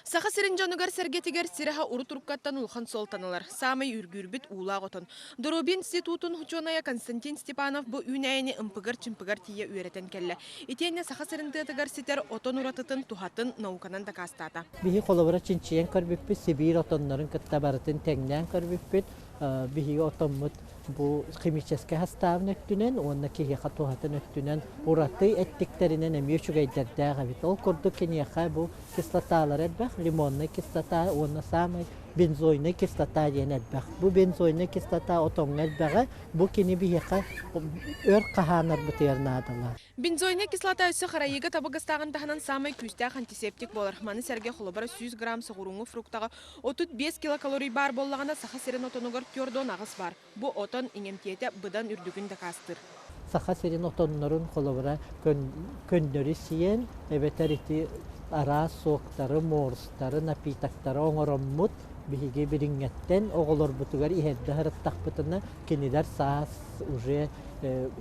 Саха сиринжонугар сергетигер сираха урутуркаттан улхан солтаналар. Самай үргүрбит улааготон. Доробин институтун хучоная Константин Степанов бу үнәйни ымпыгар-чымпыгар тие үйретен келле. Итенне саха сиринтыгар ситер отон уратытын тухатын науканан да кастата. Bihi kolabora Çinçiyen körbüppüt, Sibir otonların kıttabaratın tengden körbüppüt, bihi otomut bu kimически hastavın öttünen, onnaki hiyakatuhatın öttünen uratı ettiklerinin emiyuçuk eyderdağ bit. Ol kurduk keniyaka bu kislatalar edbaq, limonlu kislata, onna samay benzoynu kislata diyen edbaq. Bu benzoynu kislata oton edbağa, bu kini bihiyaka ör kahanar bu tiyarnadalar. Бензойне кислота өсі қарайыға табығыстағын тағынан самай күстәқ антисептик болар. Маны сәрге қолыбары 100 грамм сығырыңы фруктаға 35 килокалорий бар боллағана саха серен отонуғар көрдон ағыс бар. Бұ отон иңемтиеті бұдан үрдігін да кастыр. Saha serin otonların kolabora köndörü siyen, evet eriti ara soğukları, morsları, napitakları oңorommut, bihige biringetten oğulur butugar ihedde hırıttaq butuna keniler sağız уже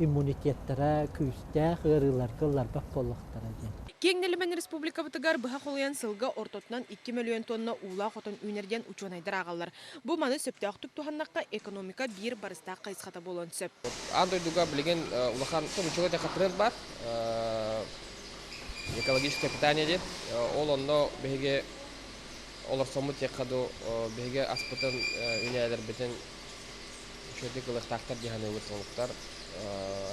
immunitettara, küstә, hırılar, kıllar bak bollaqtara gen. Кеңнелімен республика бұтығар бұға қолыян сылға ортотынан 2 миллион тонна ула қотын үйнерден учонайдар ағалар. Бұл маны сөпті ақтық туханнаққа экономика бір барыста қайсқата болуын сөп. Андой дуга білген улахан учуға тек қатырын бар. Экологическое питание дед. Ол онно беге олар сомы тек қаду беге аспытын үйнелер бітін шөтек ылықтақтар дегені өтсіңліктар.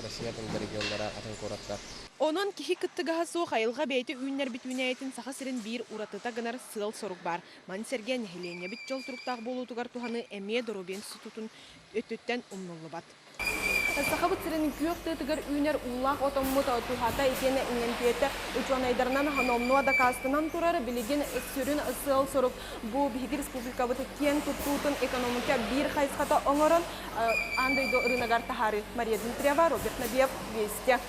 Россиятың регионлара атын кораттар. Онон кихи кыттыгаха соқ айылға бәйті үйінер бит үйнәйетін саха сирин бір уратыта гынар сыл сорук бар. Ман серге нәхилене бит жол тұруқтақ болутугар туханы әме Доробин институтын өттіттен умнулы бат. Саха бұт сирин күйіқтігір үйінер улақ отоммут тухата екені иңентеті учонайдарынан ханомнуа да кастынан турары білеген сүрін сыл сорук. Бұ бейгі республика бұты кен тұттуытын экономика бір қайсқата оңырын андайды ұрынагар тахары. Мария Дмитриева, Роберт Набиев, Вести.